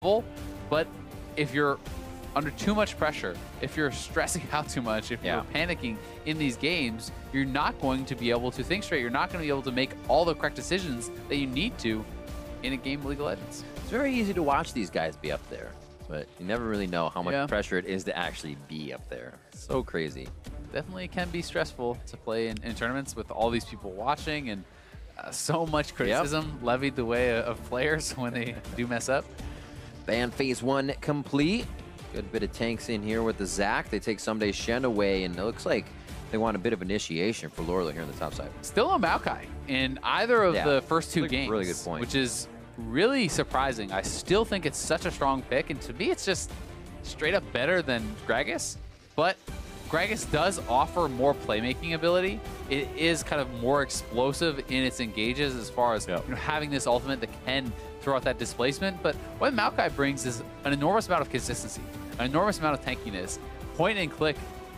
but if you're under too much pressure, if you're stressing out too much, if you're panicking in these games, you're not going to be able to think straight. You're not going to be able to make all the correct decisions that you need to in a game of League of Legends. It's very easy to watch these guys be up there, but you never really know how much pressure it is to actually be up there. So crazy. Definitely can be stressful to play in tournaments with all these people watching and so much criticism levied the way of players when they do mess up. Ban phase 1 complete. Good bit of tanks in here with the Zac. They take Ssumday Shen away, and it looks like they want a bit of initiation for Lourlo here on the top side. Still a Maokai in either of the first two games, really good point. Which is really surprising. I still think it's such a strong pick, and to me, it's just straight up better than Gragas. But Gragas does offer more playmaking ability. It is kind of more explosive in its engages as far as having this ultimate that can throw out that displacement. But what Maokai brings is an enormous amount of consistency, an enormous amount of tankiness. Point and click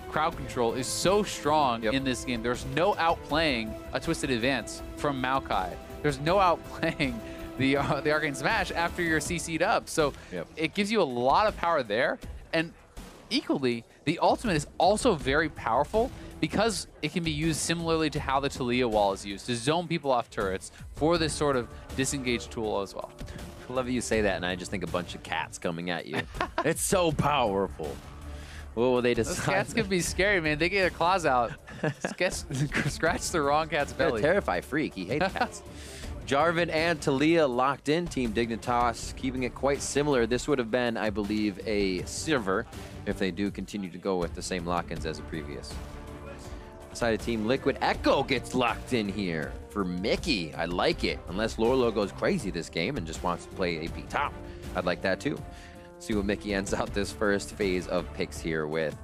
crowd control is so strong in this game. There's no outplaying a Twisted Advance from Maokai. There's no outplaying the Arcane Smash after you're CC'd up. So it gives you a lot of power there. And equally, the ultimate is also very powerful because it can be used similarly to how the Taliyah wall is used, to zone people off turrets for this sort of disengaged tool as well. I love you say that, and I just think a bunch of cats coming at you. It's so powerful. What will they decide? Those cats can be scary, man. They get their claws out, scratch the wrong cat's belly. They're a terrify freak. He hates cats. Jarvan and Taliyah locked in. Team Dignitas keeping it quite similar. This would have been, I believe, a Silver if they do continue to go with the same lock-ins as the previous. Side of Team Liquid, Ekko gets locked in here for Mickey. I like it. Unless Lourlo goes crazy this game and just wants to play AP top. I'd like that too. See what Mickey ends out this first phase of picks here with.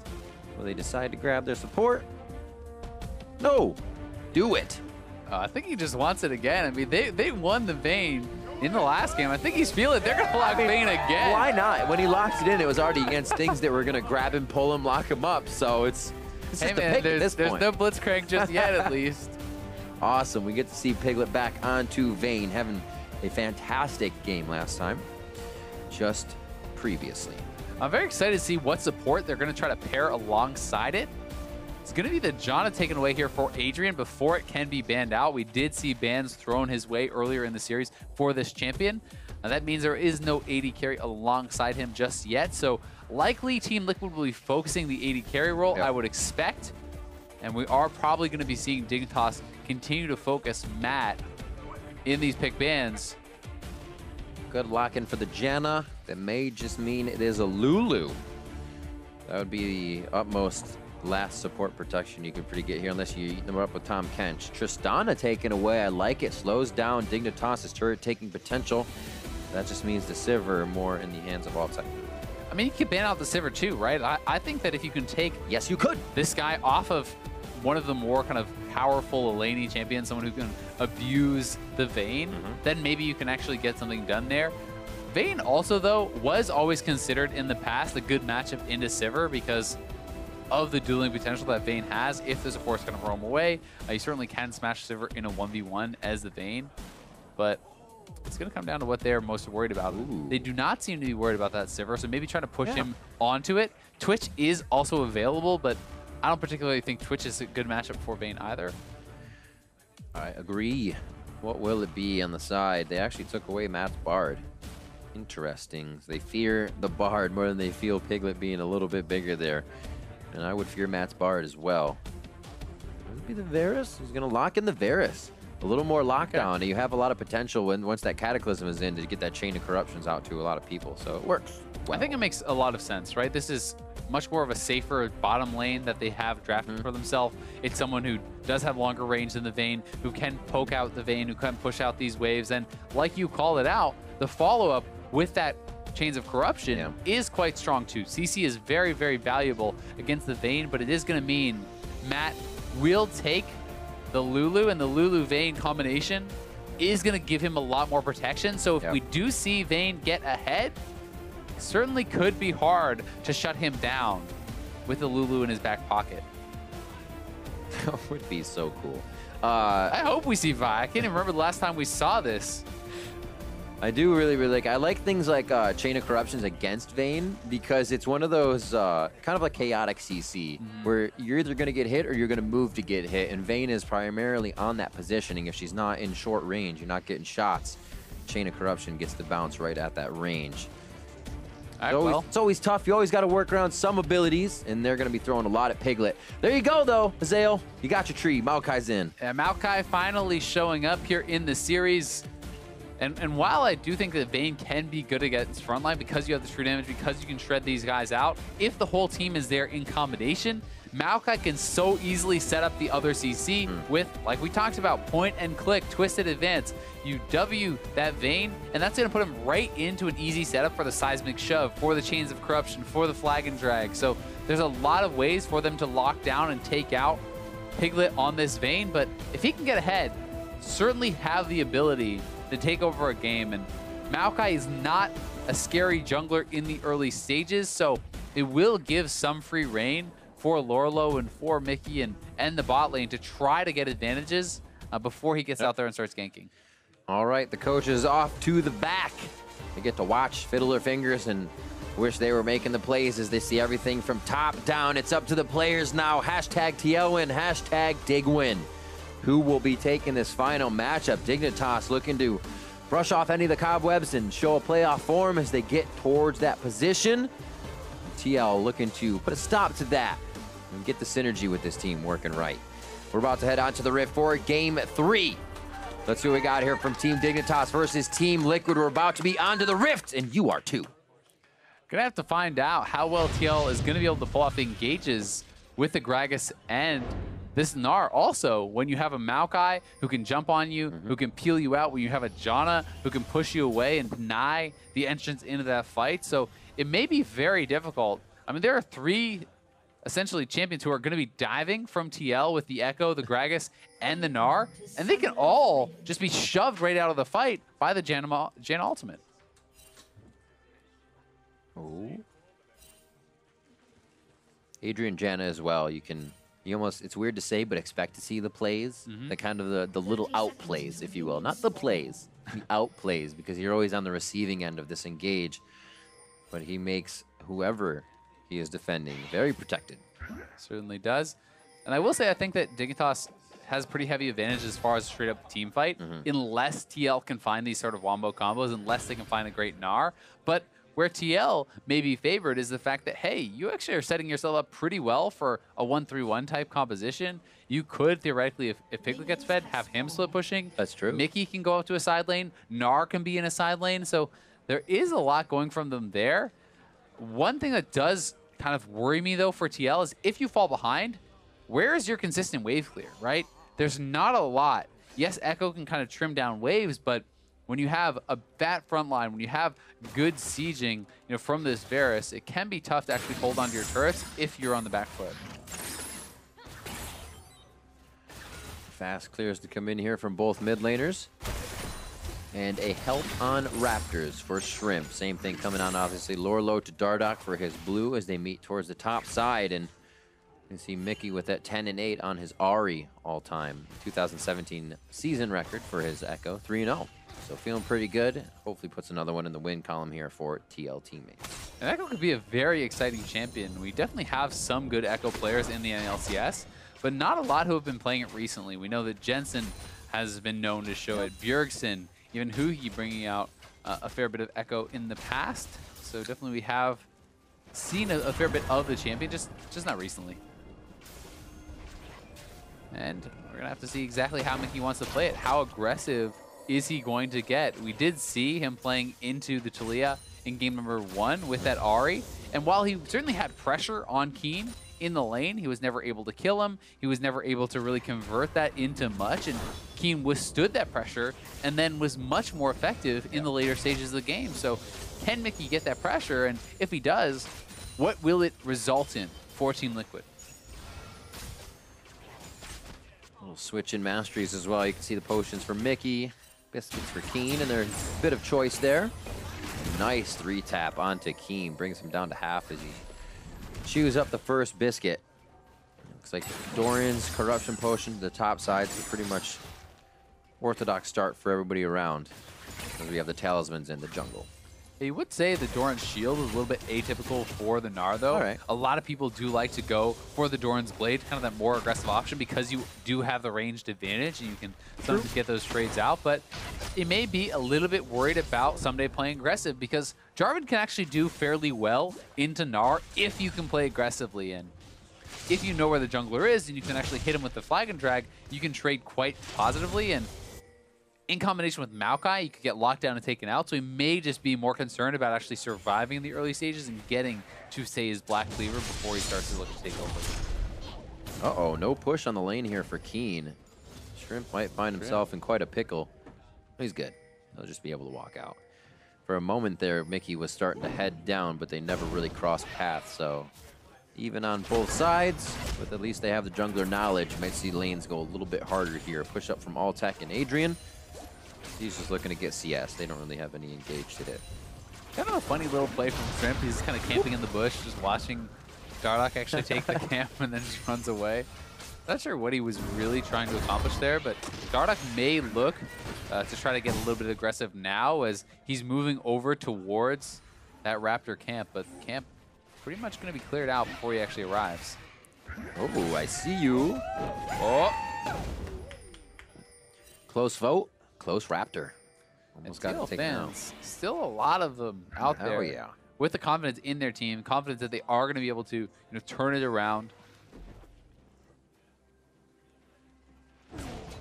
Will they decide to grab their support? No. Do it. I think he just wants it again. I mean, they won the Vayne in the last game. I think he's feeling it. They're going to lock Vayne again. Why not? When he locked it in, it was already against things that were going to grab him, pull him, lock him up. So it's hey man, there's no Blitzcrank just yet, at least. Awesome. We get to see Piglet back onto Vayne, having a fantastic game last time, just previously. I'm very excited to see what support they're going to try to pair alongside it. It's going to be the Janna taken away here for Adrian before it can be banned out. We did see bans thrown his way earlier in the series for this champion. Now that means there is no AD carry alongside him just yet. So likely Team Liquid will be focusing the AD carry role, I would expect. And we are probably going to be seeing Dignitas continue to focus Matt in these pick bans. Good lock-in for the Janna. That may just mean it is a Lulu. That would be the utmost last support protection you can pretty get here, unless you eat them up with Tom Kench. Tristana taken away. I like it. Slows down Dignitas' turret taking potential. That just means the Silver more in the hands of Altec. I mean, you could ban out the Silver too, right? I think that if you can take you could this guy off of one of the more kind of powerful laning champions, someone who can abuse the Vayne, then maybe you can actually get something done there. Vayne also, though, was always considered in the past a good matchup into Silver because of the dueling potential that Vayne has. If the support's going to roam away, you certainly can smash Silver in a 1v1 as the Vayne, but it's going to come down to what they're most worried about. They do not seem to be worried about that Silver, so maybe trying to push him onto it. Twitch is also available, but I don't particularly think Twitch is a good matchup for Vayne either. I agree. What will it be on the side? They actually took away Matt's Bard. Interesting. They fear the Bard more than they feel Piglet being a little bit bigger there. And I would fear Matt's Bard as well. Would it be the Varus? He's going to lock in the Varus. A little more lockdown. You have a lot of potential once that Cataclysm is in to get that chain of corruptions out to a lot of people. So it works. I think it makes a lot of sense, right? This is much more of a safer bottom lane that they have drafted for themselves. It's someone who does have longer range than the Vayne, who can poke out the Vayne, who can push out these waves. And like you called it out, the follow-up with that Chains of Corruption is quite strong too. CC is very, very valuable against the Vayne, but it is going to mean Matt will take the Lulu, and the Lulu-Vayne combination is going to give him a lot more protection. So if we do see Vayne get ahead, it certainly could be hard to shut him down with the Lulu in his back pocket. That would be so cool. I hope we see Vi. I can't even remember the last time we saw this. I do really like. I like things like Chain of Corruptions against Vayne because it's one of those kind of like chaotic CC where you're either going to get hit or you're going to move to get hit. And Vayne is primarily on that positioning. If she's not in short range, you're not getting shots. Chain of Corruption gets the bounce right at that range. It's always tough. You always got to work around some abilities, and they're going to be throwing a lot at Piglet. There you go, though, Azael. You got your tree. Maokai's in. Maokai finally showing up here in the series. And while I do think that Vayne can be good against frontline because you have the true damage, because you can shred these guys out, if the whole team is there in combination, Maokai can so easily set up the other CC with, like we talked about, point and click, twisted advance. You W that Vayne, and that's going to put him right into an easy setup for the seismic shove, for the chains of corruption, for the flag and drag. So there's a lot of ways for them to lock down and take out Piglet on this Vayne, but if he can get ahead, certainly have the ability to take over a game. And Maokai is not a scary jungler in the early stages, so it will give some free reign for Lourlo and for Mickey and the bot lane to try to get advantages before he gets out there and starts ganking. All right, the coach is off to the back. They get to watch, fiddle their fingers, and wish they were making the plays as they see everything from top down. It's up to the players now. Hashtag TL win, hashtag dig win. Who will be taking this final matchup? Dignitas looking to brush off any of the cobwebs and show a playoff form as they get towards that position. TL looking to put a stop to that and get the synergy with this team working right. We're about to head on to the Rift for Game 3. Let's see what we got here from Team Dignitas versus Team Liquid. We're about to be onto the Rift, and you are too. Gonna have to find out how well TL is gonna be able to pull off engages with the Gragas and this Gnar. Also, when you have a Maokai who can jump on you, who can peel you out, when you have a Janna who can push you away and deny the entrance into that fight. So it may be very difficult. I mean, there are three essentially champions who are going to be diving from TL with the Ekko, the Gragas, and the Gnar, and they can all just be shoved right out of the fight by the Janna ultimate. Oh. Adrian Janna as well. You almost, it's weird to say, but expect to see the plays, the kind of the little out plays, if you will. Not the plays, the out plays, because you're always on the receiving end of this engage. But he makes whoever he is defending very protected. Certainly does. And I will say, I think that Dignitas has pretty heavy advantage as far as a straight up team fight, unless TL can find these sort of wombo combos, unless they can find a great Gnar. But where TL may be favored is the fact that, hey, you actually are setting yourself up pretty well for a 1-3-1 type composition. You could theoretically, if Piglet gets fed, have him split pushing. That's true. Mickey can go up to a side lane. Gnar can be in a side lane. So there is a lot going from them there. One thing that does kind of worry me, though, for TL is if you fall behind, where is your consistent wave clear, right? There's not a lot. Yes, Ekko can kind of trim down waves, but when you have a fat front line, when you have good sieging, from this Varus, it can be tough to actually hold onto your turrets if you're on the back foot. Fast clears to come in here from both mid laners. And a help on Raptors for Shrimp. Same thing coming on, obviously. Lourlo to Dardoch for his blue as they meet towards the top side. And you can see Mickey with that 10-8 on his Ahri all-time 2017 season record for his Ekko, 3-0. So feeling pretty good. Hopefully puts another one in the win column here for TL teammates. And Ekko could be a very exciting champion. We definitely have some good Ekko players in the NA LCS, but not a lot who have been playing it recently. We know that Jensen has been known to show it. Bjergsen, even Hugi bringing out a fair bit of Ekko in the past. So definitely we have seen a fair bit of the champion, just not recently. And we're going to have to see exactly how Mickey wants to play it. How aggressive is he going to get? We did see him playing into the Taliyah in game number 1 with that Ahri. And while he certainly had pressure on Keane in the lane, he was never able to kill him. He was never able to really convert that into much. And Keane withstood that pressure and then was much more effective in the later stages of the game. So can Mickey get that pressure? And if he does, what will it result in for Team Liquid? A little switch in masteries as well. You can see the potions for Mickey, biscuits for Keane, and there's a bit of choice there. Nice 3-tap onto Keane, brings him down to half as he chews up the first biscuit. Looks like Dorian's corruption potion to the top side, so pretty much orthodox start for everybody around. Because we have the talismans in the jungle. You would say the Doran's shield is a little bit atypical for the Gnar, though. All right. A lot of people do like to go for the Doran's blade, kind of that more aggressive option, because you do have the ranged advantage and you can sometimes get those trades out. But it may be a little bit worried about Ssumday playing aggressive, because Jarvan can actually do fairly well into Gnar if you can play aggressively. And if you know where the jungler is and you can actually hit him with the flag and drag, you can trade quite positively. And in combination with Maokai, you could get locked down and taken out, so he may just be more concerned about actually surviving in the early stages and getting to, say, his Black Cleaver before he starts to look to take over. Uh-oh, no push on the lane here for Keane. Shrimp might find himself in quite a pickle. He's good. He'll just be able to walk out. For a moment there, Mickey was starting to head down, but they never really crossed paths, so even on both sides, but at least they have the jungler knowledge. Might see lanes go a little bit harder here. Push up from Altec and Adrian. He's just looking to get CS. They don't really have any engaged at it. Kind of a funny little play from Shrimp. He's kind of camping in the bush, just watching Dardoch actually take the camp and then just runs away. Not sure what he was really trying to accomplish there, but Dardoch may look to try to get a little bit aggressive now as he's moving over towards that Raptor camp, but the camp pretty much going to be cleared out before he actually arrives. Oh, I see you. Oh! Close vote. Close Raptor. Almost got to take down. Still a lot of them out there. Oh, yeah. With the confidence in their team, confidence that they are going to be able to turn it around.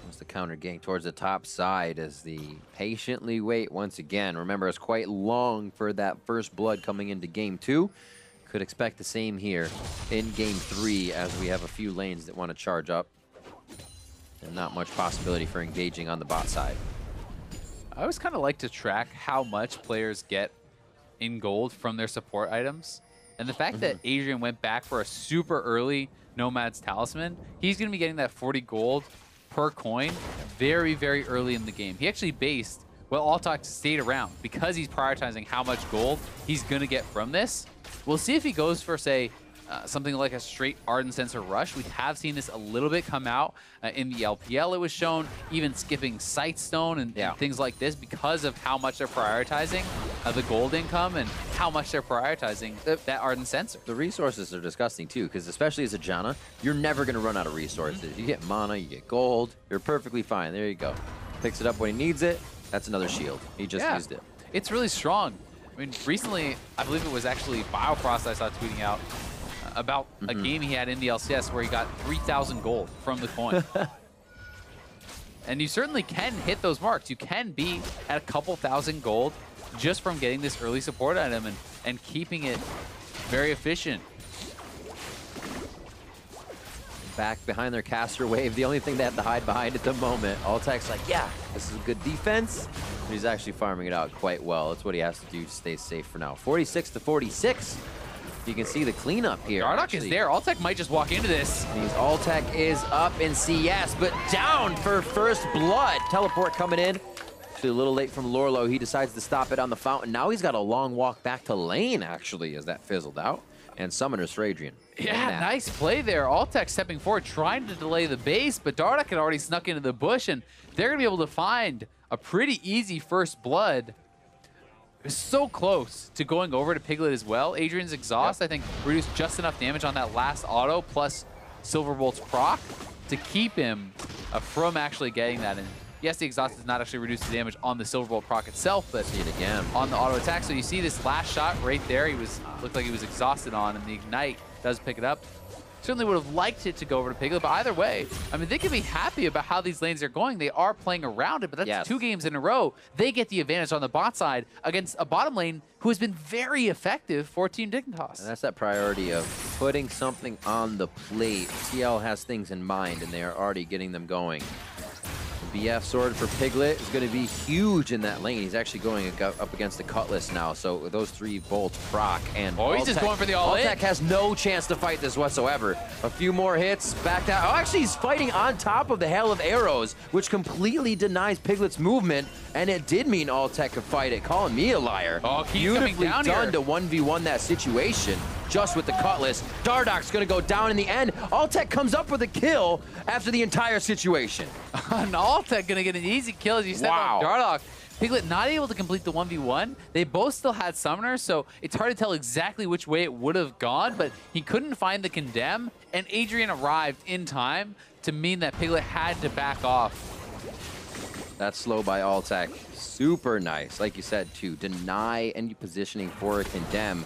Wants the counter gang towards the top side as the patiently wait once again. Remember, it's quite long for that first blood coming into game 2. Could expect the same here in game 3 as we have a few lanes that want to charge up. And not much possibility for engaging on the bot side. I always kind of like to track how much players get in gold from their support items. And the fact that Adrian went back for a super early Nomad's Talisman, he's going to be getting that 40 gold per coin very, very early in the game. He actually based, well, Altec stayed around because he's prioritizing how much gold he's going to get from this. We'll see if he goes for, say, something like a straight Ardent Sensor Rush. We have seen this a little bit come out in the LPL. It was shown even skipping Sightstone and things like this because of how much they're prioritizing the gold income and how much they're prioritizing that Ardent Sensor. The resources are disgusting too, because especially as a Janna, you're never going to run out of resources. You get mana, you get gold, you're perfectly fine. There you go. Picks it up when he needs it. That's another shield. He just used it. It's really strong. I mean, recently, I believe it was actually Biofrost I saw tweeting out about a game he had in the LCS where he got 3,000 gold from the coin. And you certainly can hit those marks. You can be at a couple thousand gold just from getting this early support item and keeping it very efficient. Back behind their caster wave, the only thing they have to hide behind at the moment. Altec's like, yeah, this is a good defense. But he's actually farming it out quite well. That's what he has to do to stay safe for now. 46 to 46. You can see the cleanup here. Dardoch is there. Altec might just walk into this. Means Altec is up in CS, but down for first blood. Teleport coming in. Actually a little late from Lourlo. He decides to stop it on the fountain. Now he's got a long walk back to lane, actually, as that fizzled out. And summoners for Adrian. Yeah, nice play there. Altec stepping forward, trying to delay the base, but Dardoch had already snuck into the bush, and they're going to be able to find a pretty easy first blood. It was so close to going over to Piglet as well. Adrian's exhaust, I think, reduced just enough damage on that last auto, plus Silverbolt's proc, to keep him from actually getting that. And yes, the exhaust does not actually reduce the damage on the Silverbolt proc itself, but see it again on the auto attack. So you see this last shot right there, he looked like he was exhausted on, and the Ignite does pick it up. Certainly would have liked it to go over to Piglet, but either way, I mean, they can be happy about how these lanes are going. They are playing around it, but that's 2 games in a row. They get the advantage on the bot side against a bottom lane who has been very effective for Team Dignitas. And that's that priority of putting something on the plate. TL has things in mind, and they are already getting them going. The BF sword for Piglet is going to be huge in that lane. He's actually going up against the Cutlass now, so those 3 bolts proc. And he's just going for the all-in. Altec has no chance to fight this whatsoever. A few more hits, back down. Oh, actually, he's fighting on top of the hail of arrows, which completely denies Piglet's movement, and it did mean Altec could fight it. Calling me a liar. Oh, beautifully done here to 1v1 that situation. Just with the Cutlass. Dardoch's going to go down in the end. Altec comes up with a kill after the entire situation. And Altec going to get an easy kill as you said on Dardoch. Piglet not able to complete the 1v1. They both still had summoners, so it's hard to tell exactly which way it would have gone, but he couldn't find the condemn, and Adrian arrived in time to mean that Piglet had to back off. That's slow by Altec. Super nice, like you said, to deny any positioning for a condemn.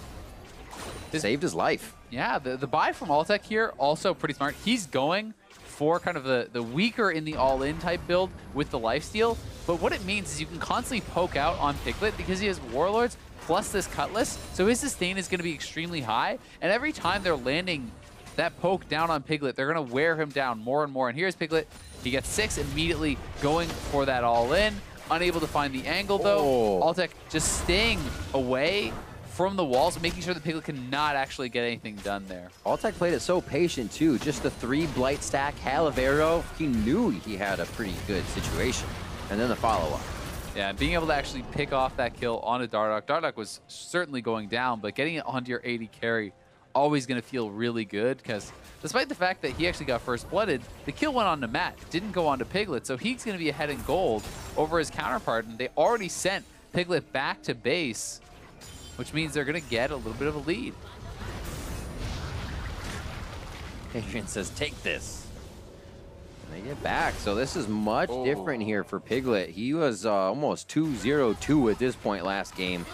Saved his life. Yeah, the buy from Altec here, also pretty smart. He's going for kind of the weaker in the all-in type build with the lifesteal. But what it means is you can constantly poke out on Piglet because he has Warlords plus this Cutlass. So his sustain is going to be extremely high. And every time they're landing that poke down on Piglet, they're going to wear him down more and more. And here's Piglet. He gets 6 immediately going for that all-in. Unable to find the angle, though. Altec just staying away from the walls, making sure that Piglet cannot actually get anything done there. Altec played it so patient, too. Just the 3 Blight stack, Halavero. He knew he had a pretty good situation. And then the follow-up. Yeah, being able to actually pick off that kill onto Dardoch. Dardoch was certainly going down, but getting it onto your AD carry, always going to feel really good, because despite the fact that he actually got first blooded, the kill went on to Matt, didn't go on to Piglet, so he's going to be ahead in gold over his counterpart, and they already sent Piglet back to base, which means they're going to get a little bit of a lead. Adrian says, take this. And they get back, so this is much different here for Piglet. He was almost 2-0-2 at this point last game,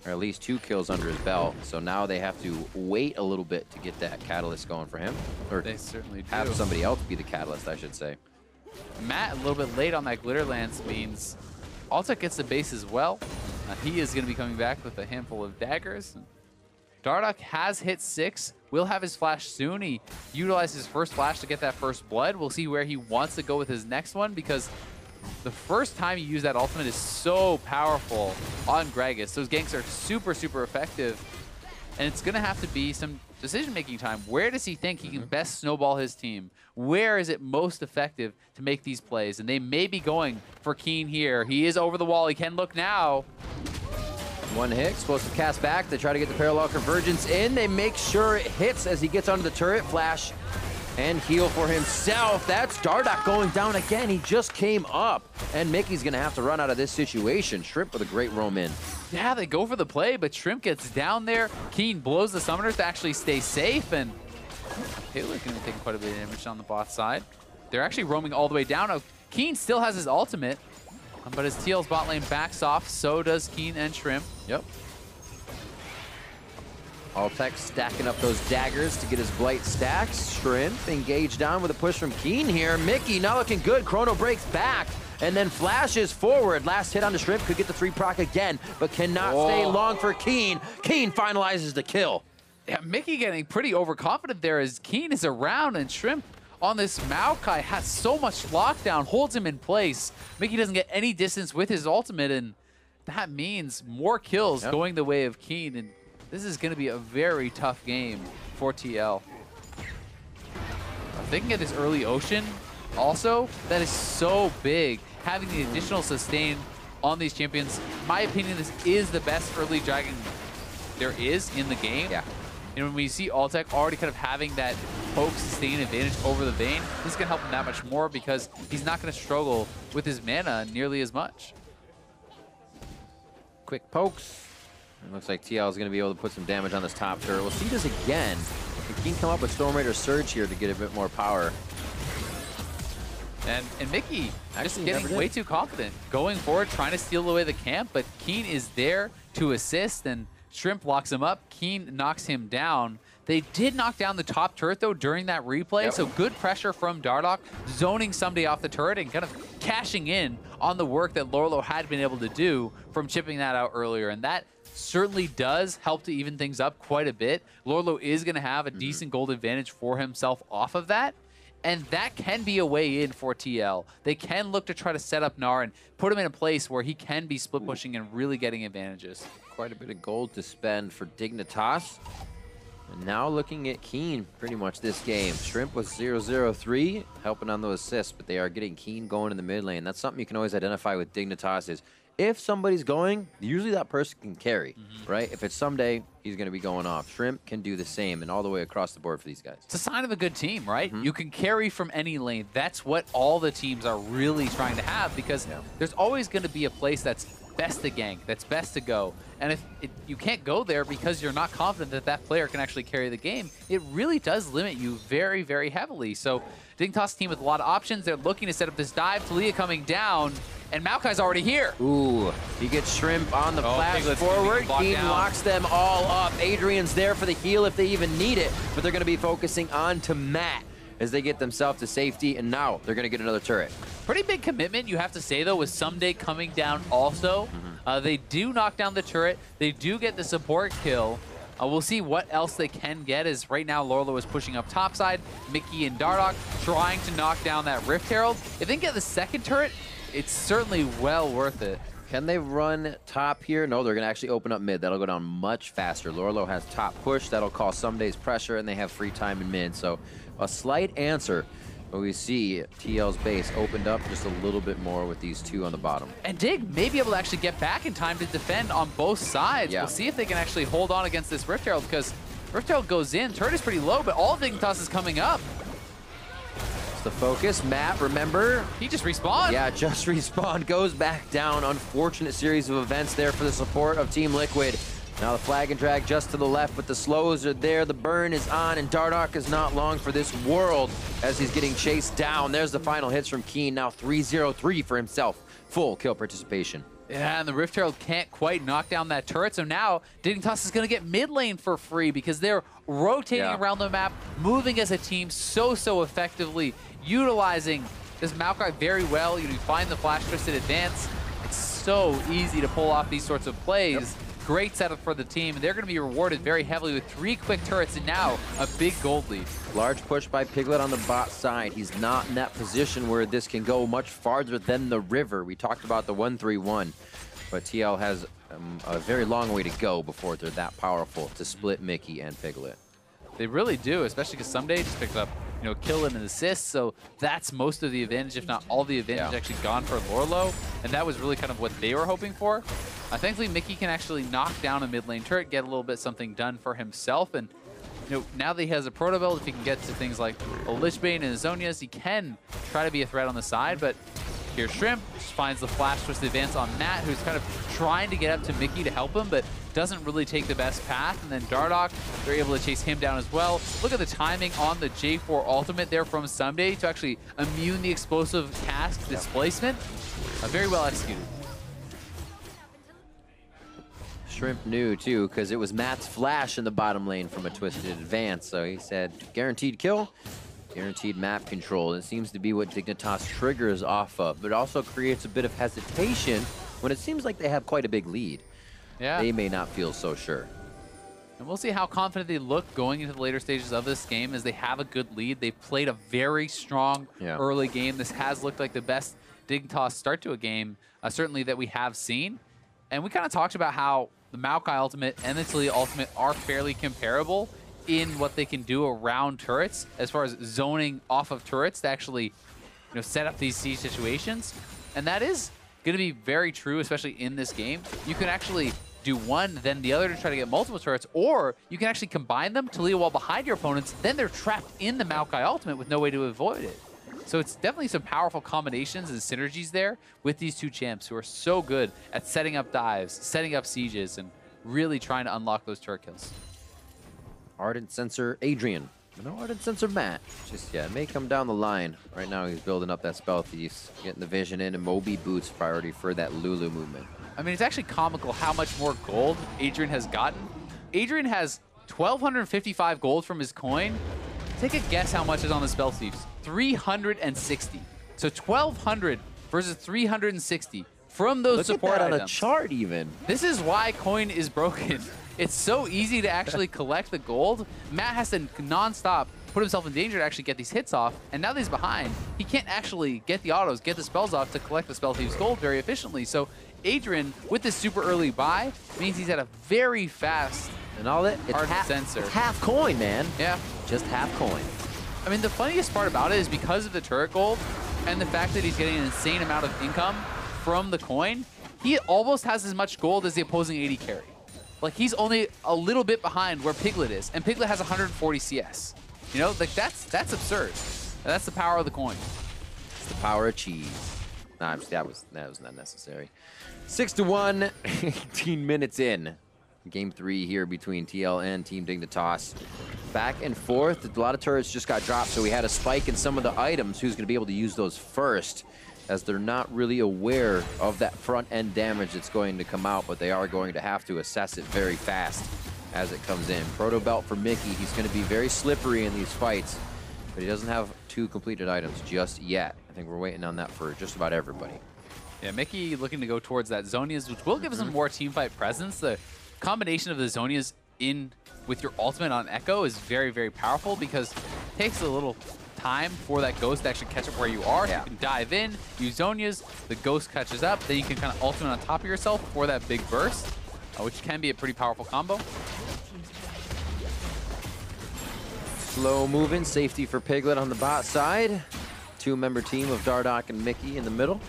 or at least 2 kills under his belt. So now they have to wait a little bit to get that catalyst going for him. Or they certainly do. Have somebody else be the catalyst, I should say. Matt, a little bit late on that glitter lance, means Altec gets the base as well. He is going to be coming back with a handful of daggers. Dardoch has hit 6, will have his flash soon. He utilized his first flash to get that first blood. We'll see where he wants to go with his next one, because the first time you use that ultimate is so powerful on Gragas. Those ganks are super, super effective. And it's going to have to be some decision-making time. Where does he think he can best snowball his team? Where is it most effective to make these plays? And they may be going for Keane here. He is over the wall. He can look now. One hit, explosive cast back. They try to get the parallel convergence in. They make sure it hits as he gets onto the turret. Flash and heal for himself. That's Dardoch going down again. He just came up. And Mickey's going to have to run out of this situation. Shrimp with a great roam in. Yeah, they go for the play, but Shrimp gets down there. Keane blows the summoners to actually stay safe, and Piglet going to take quite a bit of damage on the bot side. They're actually roaming all the way down. Now, Keane still has his ultimate, but his TL's bot lane backs off. So does Keane and Shrimp. Yep. Altec stacking up those daggers to get his Blight stacks. Shrimp engaged down with a push from Keane here. Mickey not looking good. Chrono breaks back and then flashes forward. Last hit on the Shrimp, could get the 3 proc again, but cannot stay long for Keane. Keane finalizes the kill. Yeah, Mickey getting pretty overconfident there as Keane is around, and Shrimp on this Maokai has so much lockdown, holds him in place. Mickey doesn't get any distance with his ultimate, and that means more kills going the way of Keane, and this is going to be a very tough game for TL. If they can get this early Ocean, also, that is so big. Having the additional sustain on these champions, in my opinion, this is the best early dragon there is in the game. Yeah. And when we see Altec already kind of having that poke sustain advantage over the Vayne, this is going to help him that much more because he's not going to struggle with his mana nearly as much. Quick pokes. It looks like TL is going to be able to put some damage on this top turret. We'll see this again. Can Keane come up with Storm Raider Surge here to get a bit more power? And Mickey just getting way too confident. Going forward, trying to steal away the camp, but Keane is there to assist, and Shrimp locks him up. Keane knocks him down. They did knock down the top turret, though, during that replay, so good pressure from Dardoch, zoning Ssumday off the turret and kind of cashing in on the work that Lourlo had been able to do from chipping that out earlier, and that certainly does help to even things up quite a bit. Lourlo is going to have a decent gold advantage for himself off of that, and that can be a way in for TL. They can look to try to set up Gnar and put him in a place where he can be split pushing and really getting advantages. Quite a bit of gold to spend for Dignitas. And now looking at Keane pretty much this game. Shrimp was 0-0-3, helping on those assists, but they are getting Keane going in the mid lane. That's something you can always identify with Dignitas is if somebody's going, usually that person can carry, right? If it's Ssumday, he's going to be going off. Shrimp can do the same, and all the way across the board for these guys. It's a sign of a good team, right? You can carry from any lane. That's what all the teams are really trying to have, because there's always going to be a place that's best to gank, that's best to go. And if you can't go there because you're not confident that that player can actually carry the game, it really does limit you very, very heavily. So Dignitas team with a lot of options. They're looking to set up this dive. Taliyah coming down, and Maokai's already here. Ooh, he gets Shrimp on the flash forward. Keane locks them all up. Adrian's there for the heal if they even need it, but they're going to be focusing on to Matt as they get themselves to safety, and now they're going to get another turret. Pretty big commitment, you have to say, though, with Ssumday coming down also. They do knock down the turret. They do get the support kill. We'll see what else they can get, as right now Lourlo is pushing up topside. Mickey and Dardoch trying to knock down that Rift Herald. If they can get the second turret, it's certainly well worth it. Can they run top here? No, they're going to actually open up mid. That'll go down much faster. Lourlo has top push. That'll call Ssumday's pressure, and they have free time in mid. So a slight answer. But we see TL's base opened up just a little bit more with these two on the bottom. And Dig may be able to actually get back in time to defend on both sides. We'll see if they can actually hold on against this Rift Herald, because Rift Herald goes in, turret is pretty low, but all of Dignitas is coming up. It's the focus. Matt, remember? He just respawned. Yeah, just respawned, goes back down. Unfortunate series of events there for the support of Team Liquid. Now the flag and drag just to the left, but the slows are there. The burn is on, and Dardoch is not long for this world as he's getting chased down. There's the final hits from Keane. Now 303 for himself. Full kill participation. Yeah, and the Rift Herald can't quite knock down that turret, so now Dignitas is going to get mid lane for free, because they're rotating around the map, moving as a team so effectively, utilizing this Maokai very well. You find the flash twisted advance. It's so easy to pull off these sorts of plays. Great setup for the team, and they're going to be rewarded very heavily with 3 quick turrets and now a big gold lead. Large push by Piglet on the bot side. He's not in that position where this can go much farther than the river. We talked about the 1-3-1, but TL has a very long way to go before they're that powerful to split Mickey and Piglet. They really do, especially because Ssumday just picked up, kill and an assist, so that's most of the advantage, if not all the advantage, actually gone for Lourlo, and that was really kind of what they were hoping for. Thankfully, Mickey can actually knock down a mid lane turret, get a little bit something done for himself, and now that he has a proto build, if he can get to things like a Lichbane and Zonias, he can try to be a threat on the side, but here Shrimp just finds the flash twist advance on Matt, who's kind of trying to get up to Mickey to help him, but doesn't really take the best path. And then Dardoch, they're able to chase him down as well. Look at the timing on the J4 ultimate there from Ssumday to actually immune the explosive cast displacement. Very well executed. Shrimp knew too, because it was Matt's flash in the bottom lane from a twisted advance. So he said, guaranteed kill, guaranteed map control. It seems to be what Dignitas triggers off of, but also creates a bit of hesitation when it seems like they have quite a big lead. Yeah. They may not feel so sure. And we'll see how confident they look going into the later stages of this game, as they have a good lead. They've played a very strong early game. This has looked like the best Dignitas start to a game, certainly that we have seen. And we kind of talked about how the Maokai ultimate and the Taliyah ultimate are fairly comparable in what they can do around turrets, as far as zoning off of turrets to actually set up these siege situations. And that is going to be very true, especially in this game. You can actually do one, then the other to try to get multiple turrets, or you can actually combine them, Taliyah while behind your opponents, then they're trapped in the Maokai ultimate with no way to avoid it. So it's definitely some powerful combinations and synergies there with these two champs who are so good at setting up dives, setting up sieges, and really trying to unlock those turret kills. Ardent Sensor Adrian. No Ardent Sensor Matt. Just, it may come down the line. Right now he's building up that spell thief, getting the vision in, and Moby Boots priority for that Lulu movement. I mean, it's actually comical how much more gold Adrian has gotten. Adrian has 1,255 gold from his coin. Take a guess how much is on the spell thieves. 360. So 1,200 versus 360 from those support items. Look at that on a chart even. This is why coin is broken. It's so easy to actually collect the gold. Matt has to nonstop put himself in danger to actually get these hits off, and now that he's behind, he can't actually get the autos, get the spells off to collect the spell thieves gold very efficiently. So Adrian, with this super early buy, means he's at a very fast and all that. It's sensor. It's half coin, man. Yeah. Just half coin. I mean, the funniest part about it is because of the turret gold and the fact that he's getting an insane amount of income from the coin, he almost has as much gold as the opposing AD carry. Like, he's only a little bit behind where Piglet is, and Piglet has 140 CS. You know, like, that's absurd. And that's the power of the coin. It's the power of cheese. Nah, that was not necessary. 6-1, 18 minutes in. Game 3 here between TL and Team Dignitas. Back and forth. A lot of turrets just got dropped, so we had a spike in some of the items. Who's going to be able to use those first, as they're not really aware of that front-end damage that's going to come out, but they are going to have to assess it very fast as it comes in. Proto Belt for Mickey. He's going to be very slippery in these fights, but he doesn't have 2 completed items just yet. I think we're waiting on that for just about everybody. Yeah, Mickey looking to go towards that Zonias, which will give us some more teamfight presence. The combination of the Zonias in with your ultimate on Ekko is very, very powerful because it takes a little time for that Ghost to actually catch up where you are. Yeah. So you can dive in, use Zonias, the Ghost catches up, then you can kind of ultimate on top of yourself for that big burst, which can be a pretty powerful combo. Slow moving, safety for Piglet on the bot side. 2-member team of Dardoch and Mickey in the middle.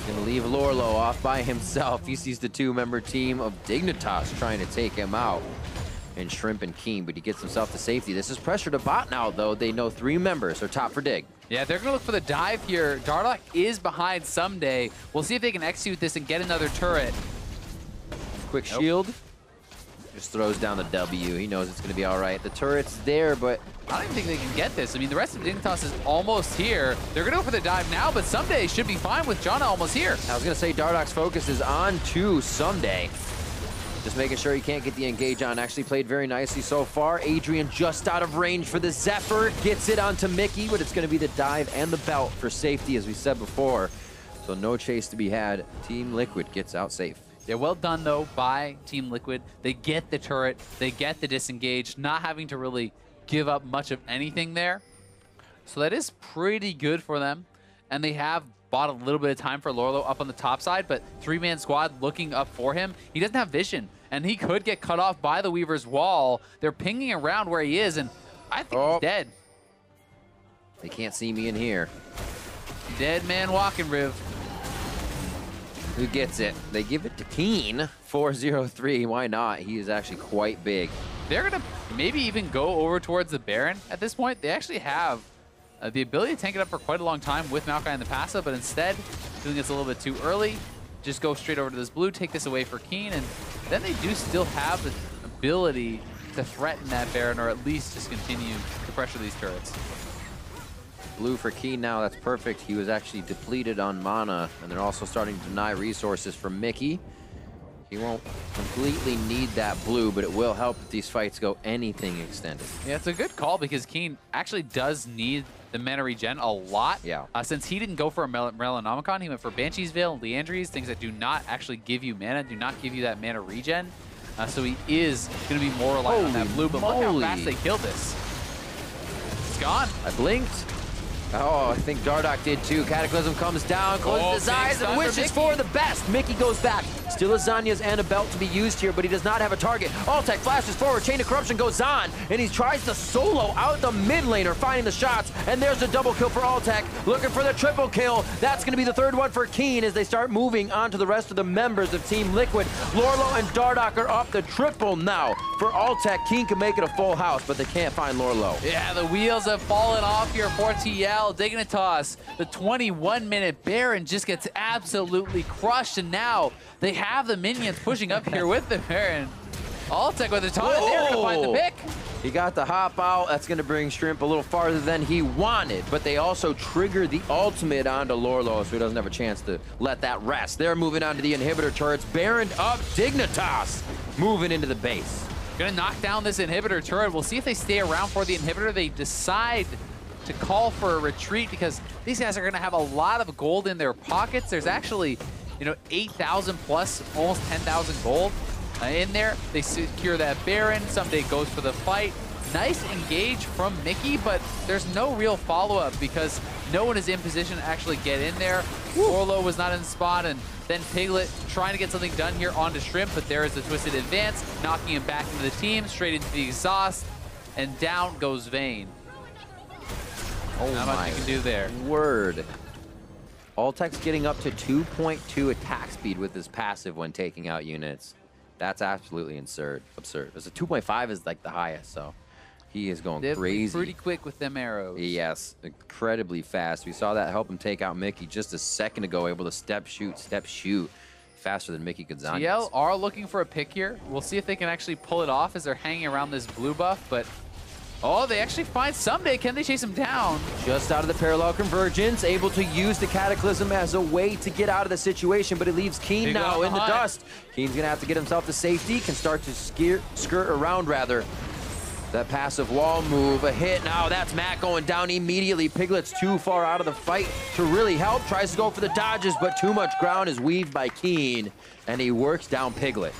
Gonna leave Lourlo off by himself. He sees the 2-member team of Dignitas trying to take him out. And Shrimp and Keane, but he gets himself to safety. This is pressure to bot now, though. They know 3 members are top for Dig. Yeah, they're gonna look for the dive here. Dardoch is behind Ssumday. We'll see if they can execute this and get another turret. Quick shield. Just throws down the W. He knows it's gonna be all right. The turret's there, but I don't even think they can get this. I mean, the rest of Dignitas is almost here. They're gonna go for the dive now, but Ssumday should be fine with Janna almost here. I was gonna say Dardoch's focus is on to Ssumday. Just making sure he can't get the engage on. Actually played very nicely so far. Adrian just out of range for the Zephyr. Gets it onto Mickey, but it's gonna be the dive and the belt for safety, as we said before. So no chase to be had. Team Liquid gets out safe. Yeah, well done, though, by Team Liquid. They get the turret, they get the disengage, not having to really give up much of anything there. So that is pretty good for them. And they have bought a little bit of time for Lourlo up on the top side, but 3-man squad looking up for him. He doesn't have vision, and he could get cut off by the Weaver's wall. They're pinging around where he is, and I think he's dead. They can't see me in here. Dead man walking, Riv. Who gets it? They give it to Keane. 4-0-3. Why not? He is actually quite big. They're going to maybe even go over towards the Baron at this point. They actually have the ability to tank it up for quite a long time with Maokai in the passive, but instead, doing this a little bit too early, just go straight over to this blue, take this away for Keane, and then they do still have the ability to threaten that Baron, or at least just continue to pressure these turrets. Blue for Keane now, that's perfect. He was actually depleted on mana, and they're also starting to deny resources from Mickey. He won't completely need that blue, but it will help if these fights go anything extended. Yeah, it's a good call because Keane actually does need the mana regen a lot. Yeah. Since he didn't go for a Melanomicon, he went for Banshee's Veil, Leandries, things that do not actually give you mana, do not give you that mana regen. So he is going to be more reliant on that blue, but look how fast they killed this. It's gone. I blinked. Oh, I think Dardoch did too. Cataclysm comes down, closes his eyes, and wishes for the best. Mickey goes back. Still lasagnas and a belt to be used here, but he does not have a target. Altec flashes forward, Chain of Corruption goes on, and he tries to solo out the mid laner, finding the shots, and there's a double kill for Altec, looking for the triple kill. That's going to be the 3rd one for Keane as they start moving on to the rest of the members of Team Liquid. Lourlo and Dardoch are up the triple now. For Altec, Keane can make it a full house, but they can't find Lourlo. Yeah, the wheels have fallen off here for TL. Dignitas, the 21-minute Baron just gets absolutely crushed, and now they have the minions pushing up here with the Baron. Altec with the taunt, they're going to find the pick. He got the hop out. That's going to bring Shrimp a little farther than he wanted, but they also triggered the ultimate onto Lourlo, so he doesn't have a chance to let that rest. They're moving on to the inhibitor turrets. Baron up, Dignitas moving into the base. Gonna knock down this inhibitor turret. We'll see if they stay around for the inhibitor. They decide to call for a retreat because these guys are gonna have a lot of gold in their pockets. There's actually, 8,000 plus, almost 10,000 gold in there. They secure that Baron. Ssumday goes for the fight. Nice engage from Mickey, but there's no real follow-up because no one is in position to actually get in there. Lourlo was not in the spot, and then Piglet trying to get something done here onto Shrimp, but there is the twisted advance, knocking him back into the team, straight into the exhaust, and down goes Vayne. Oh, not much you can do there. Word. Altec's getting up to 2.2 attack speed with his passive when taking out units. That's absolutely absurd. It's a 2.5 is like the highest, so he is going crazy. Pretty quick with them arrows. Yes, incredibly fast. We saw that help him take out Mickey just a second ago, able to step shoot faster than Mickey Gonzalez. TL are looking for a pick here. We'll see if they can actually pull it off as they're hanging around this blue buff, but oh, they actually find Ssumday. Can they chase him down? Just out of the parallel convergence, able to use the Cataclysm as a way to get out of the situation, but it leaves Keane now in the dust. Keane's gonna have to get himself to safety, can start to skirt around rather. That passive wall move, a hit. Now that's Matt going down immediately. Piglet's too far out of the fight to really help. Tries to go for the dodges, but too much ground is weaved by Keane, and he works down Piglet.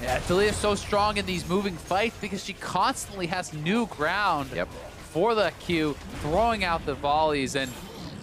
Yeah, Taliyah is so strong in these moving fights because she constantly has new ground for the Q, throwing out the volleys, and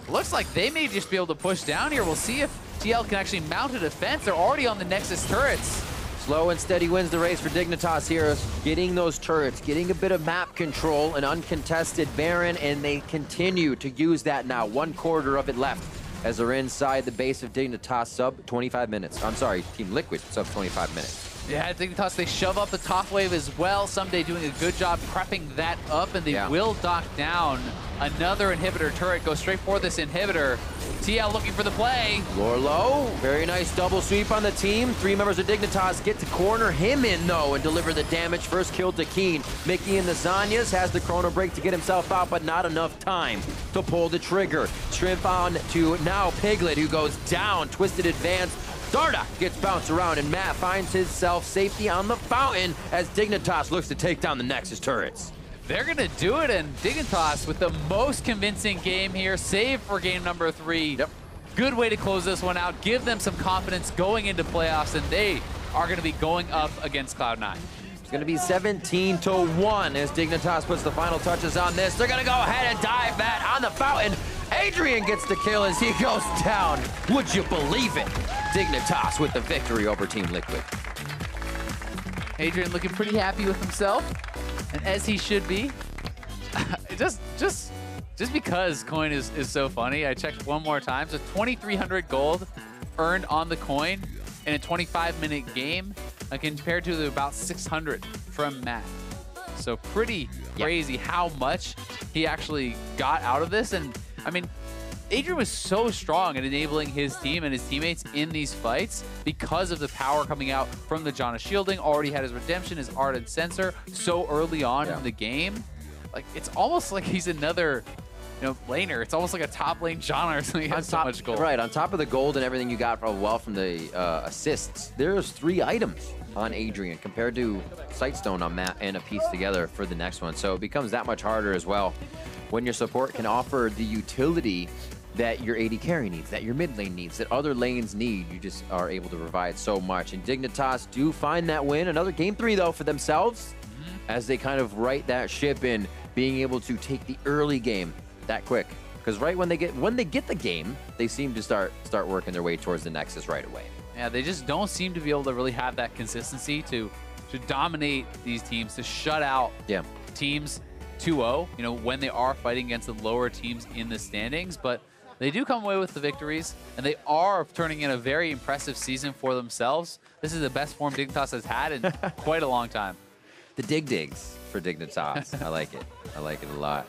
looks like they may just be able to push down here. We'll see if TL can actually mount a defense. They're already on the Nexus turrets. Slow and steady wins the race for Dignitas here. Getting those turrets, getting a bit of map control, an uncontested Baron, and they continue to use that now. 1/4 of it left as they're inside the base of Dignitas, sub 25 minutes. I'm sorry, Team Liquid, sub 25 minutes. Yeah, Dignitas, they shove up the top wave as well. Ssumday doing a good job prepping that up, and they will dock down another inhibitor turret. Go straight for this inhibitor. TL looking for the play. Lourlo, very nice double sweep on the team. 3 members of Dignitas get to corner him in, though, and deliver the damage. First kill to Keane. Mickey in the Zanyas has the chrono break to get himself out, but not enough time to pull the trigger. Shrimp on to now Piglet, who goes down. Twisted advance. Dardoch gets bounced around, and Matt finds himself safety on the fountain as Dignitas looks to take down the Nexus turrets. They're going to do it, and Dignitas with the most convincing game here, save for game number 3. Good way to close this one out, give them some confidence going into playoffs, and they are going to be going up against Cloud9. It's going to be 17-1 as Dignitas puts the final touches on this. They're going to go ahead and dive that on the fountain. Adrian gets the kill as he goes down. Would you believe it? Dignitas with the victory over Team Liquid. Adrian looking pretty happy with himself, and as he should be. just because coin is so funny, I checked one more time. So 2,300 gold earned on the coin in a 25-minute game, compared to about 600 from Matt. So pretty crazy how much he actually got out of this. And I mean, Adrian was so strong at enabling his team and his teammates in these fights because of the power coming out from the Janna shielding. Already had his redemption, his Ardent Sensor so early on in the game. Like, it's almost like he's another, laner. It's almost like a top lane Janna or something. He has so much gold. Right, on top of the gold and everything you got from the assists, there's 3 items on Adrian compared to Sightstone on Matt and a piece together for the next one. So it becomes that much harder as well when your support can offer the utility that your AD carry needs, that your mid lane needs, that other lanes need. You just are able to provide so much. And Dignitas do find that win. Another game 3, though, for themselves as they kind of right that ship in being able to take the early game that quick. Because right when they get the game, they seem to start working their way towards the Nexus right away. Yeah, they just don't seem to be able to really have that consistency to dominate these teams, to shut out teams 2-0, when they are fighting against the lower teams in the standings. But they do come away with the victories, and they are turning in a very impressive season for themselves. This is the best form Dignitas has had in quite a long time. The digs for Dignitas. I like it. I like it a lot.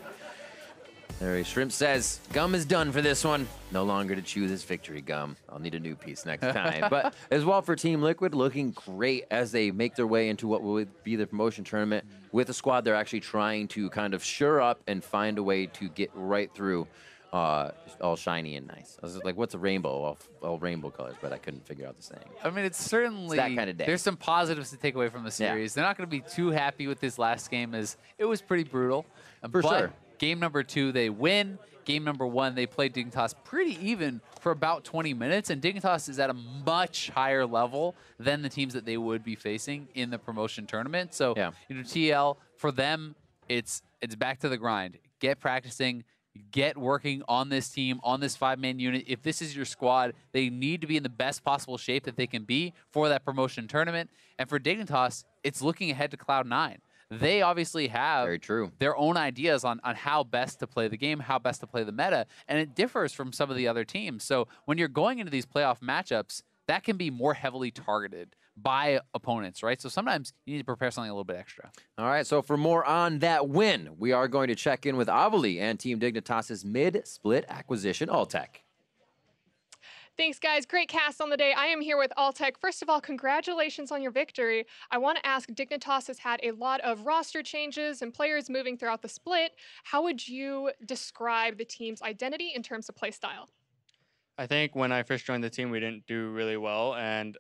There, Shrimp says, Gum is done for this one. No longer to chew this victory gum. I'll need a new piece next time. But as well for Team Liquid, looking great as they make their way into what will be the promotion tournament. With a squad they're actually trying to kind of shore up and find a way to get right through all shiny and nice. I was like, what's a rainbow? All rainbow colors, but I couldn't figure out the saying. I mean, it's certainly that kind of day. There's some positives to take away from the series. They're not going to be too happy with this last game, as it was pretty brutal. For sure. Game number 2, they win. Game number 1, they played Dignitas pretty even for about 20 minutes, and Dignitas is at a much higher level than the teams that they would be facing in the promotion tournament. So, TL, for them, it's back to the grind. Get practicing, get working on this team, on this 5-man unit. If this is your squad, they need to be in the best possible shape that they can be for that promotion tournament. And for Dignitas, it's looking ahead to Cloud9. they obviously have Very true. their own ideas on how best to play the game, how best to play the meta, and it differs from some of the other teams. So when you're going into these playoff matchups, that can be more heavily targeted by opponents, right? So sometimes you need to prepare something a little bit extra. All right, so for more on that win, we are going to check in with Avali and Team Dignitas' mid-split acquisition, Altec. Thanks, guys. Great cast on the day. I am here with Altec. First of all, congratulations on your victory. I want to ask, Dignitas has had a lot of roster changes and players moving throughout the split. How would you describe the team's identity in terms of play style? I think when I first joined the team, we didn't do really well, and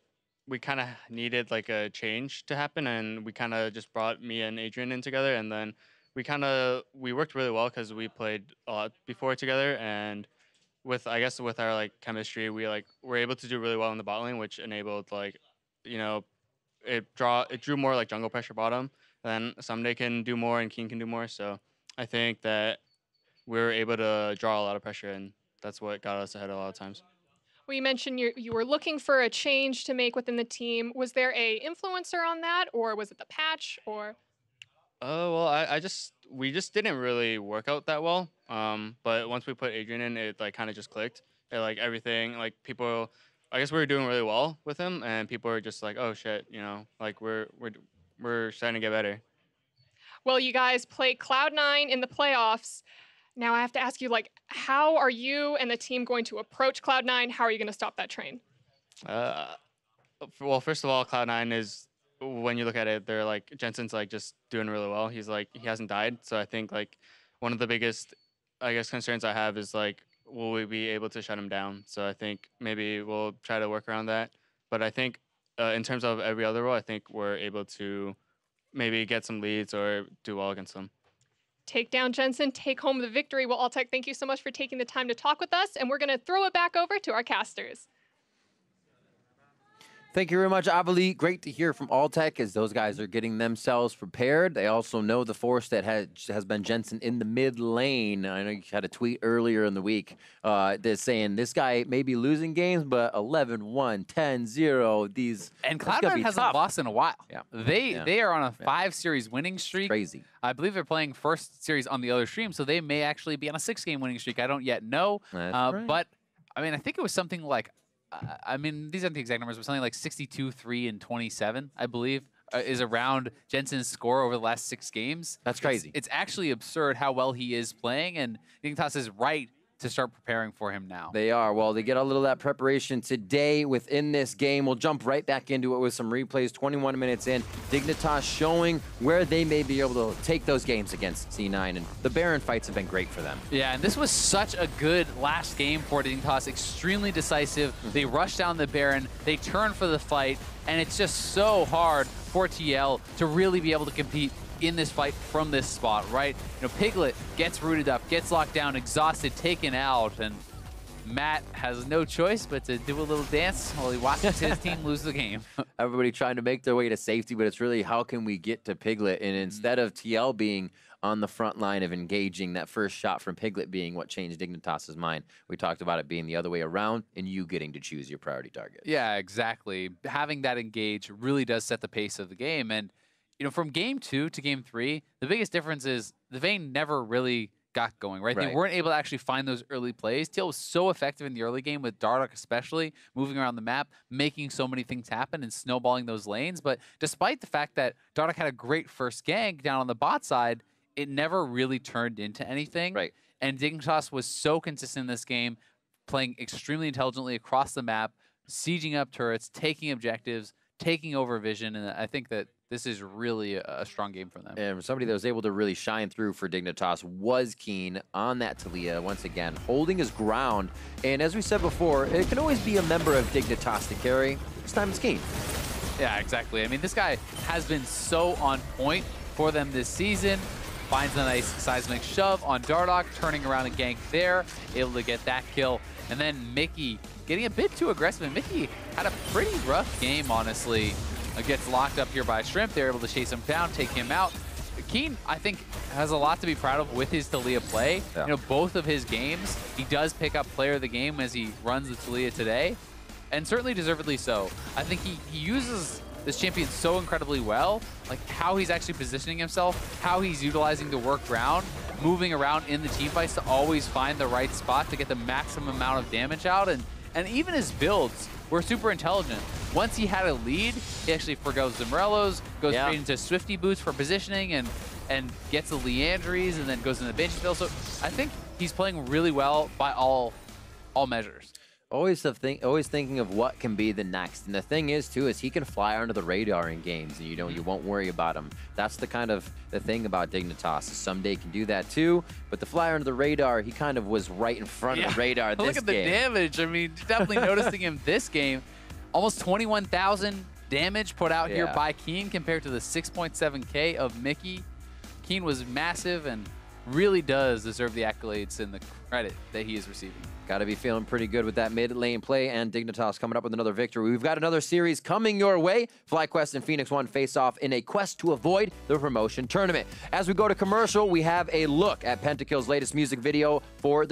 we kind of needed like a change to happen, and we kind of just brought me and Adrian in together, and then we worked really well because we played a lot before together, and with our like chemistry, we were able to do really well in the bot lane, which enabled it drew more like jungle pressure bottom. Then Ssumday can do more and Keane can do more. So I think that we were able to draw a lot of pressure, and that's what got us ahead a lot of times. Well, you mentioned you were looking for a change to make within the team. Was there a influencer on that, or was it the patch, or? Oh, well, we just didn't really work out that well. But once we put Adrian in, it kind of just clicked. Everything, people, I guess we were doing really well with him, and people were just like, oh shit, we're starting to get better. Well, you guys play Cloud9 in the playoffs. Now I have to ask you, how are you and the team going to approach Cloud9? How are you going to stop that train? Well, first of all, Cloud9 is, when you look at it, they're Jensen's just doing really well. He's he hasn't died. So I think one of the biggest, I guess, concerns I have is will we be able to shut him down? So I think maybe we'll try to work around that. But I think in terms of every other role, I think we're able to maybe get some leads or do well against them. Take down Jensen, take home the victory. Well, Altec, thank you so much for taking the time to talk with us, and we're going to throw it back over to our casters. Thank you very much, Avali. Great to hear from Altec as those guys are getting themselves prepared. They also know the force that has been Jensen in the mid lane. I know you had a tweet earlier in the week that's saying this guy may be losing games, but 11-1, 10-0. And Cloud9 hasn't lost in a while. Yeah. They are on a 5-series winning streak. Crazy. I believe they're playing first series on the other stream, so they may actually be on a 6-game winning streak. I don't yet know. Right. But, I mean, I think it was something like, these aren't the exact numbers, but something like 62, 3, and 27, I believe, is around Jensen's score over the last 6 games. That's crazy. It's actually absurd how well he is playing, and Dignitas is right to start preparing for him now. They are. Well, they get a little of that preparation today within this game. We'll jump right back into it with some replays. 21 minutes in, Dignitas showing where they may be able to take those games against C9, and the Baron fights have been great for them. Yeah, and this was such a good last game for Dignitas. Extremely decisive. They rush down the Baron, they turn for the fight, and it's just so hard for TL to really be able to compete in this fight from this spot, right? Piglet gets rooted up, gets locked down, exhausted, taken out, and Matt has no choice but to do a little dance while he watches his team lose the game. Everybody trying to make their way to safety, but it's really how can we get to Piglet? And instead of TL being on the front line of engaging, that first shot from Piglet being what changed Dignitas' mind. We talked about it being the other way around and you getting to choose your priority target. Yeah, exactly. Having that engage really does set the pace of the game. And from game 2 to game 3, the biggest difference is the Vayne never really got going, right? They weren't able to actually find those early plays. TL was so effective in the early game with Dardoch especially, moving around the map, making so many things happen and snowballing those lanes. But despite the fact that Dardoch had a great first gank down on the bot side, it never really turned into anything. Right. And Dignitas was so consistent in this game, playing extremely intelligently across the map, sieging up turrets, taking objectives, taking over vision, and I think that this is really a strong game for them. And somebody that was able to really shine through for Dignitas was Keane on that Taliyah, once again, holding his ground. And as we said before, it can always be a member of Dignitas to carry. This time it's Keane. Yeah, exactly. I mean, this guy has been so on point for them this season. Finds a nice seismic shove on Dardoch, turning around and gank there, able to get that kill. And then Mickey getting a bit too aggressive. And Mickey had a pretty rough game, honestly. Gets locked up here by Shrimp. They're able to chase him down, take him out. Keane, I think, has a lot to be proud of with his Taliyah play. Yeah. Both of his games, he does pick up player of the game as he runs the Taliyah today, and certainly deservedly so. I think he uses this champion so incredibly well, like how he's actually positioning himself, how he's utilizing the work ground, moving around in the team fights to always find the right spot to get the maximum amount of damage out. And even his builds were super intelligent. Once he had a lead, he actually forgoes the Morellos, goes straight into Swifty boots for positioning, and gets the Leandries, and then goes into the Banshee build. So I think he's playing really well by all measures. Always thinking of what can be the next. And the thing is, too, is he can fly under the radar in games, and you won't worry about him. That's the thing about Dignitas. Ssumday can do that too, but the fly under the radar, he kind of was right in front of the radar this game. Look at the damage. I mean, definitely noticing him this game. Almost 21,000 damage put out here by Keane compared to the 6.7K of Mickey. Keane was massive and really does deserve the accolades and the credit that he is receiving. Got to be feeling pretty good with that mid lane play, and Dignitas coming up with another victory. We've got another series coming your way. FlyQuest and Phoenix One face off in a quest to avoid the promotion tournament. As we go to commercial, we have a look at Pentakill's latest music video for the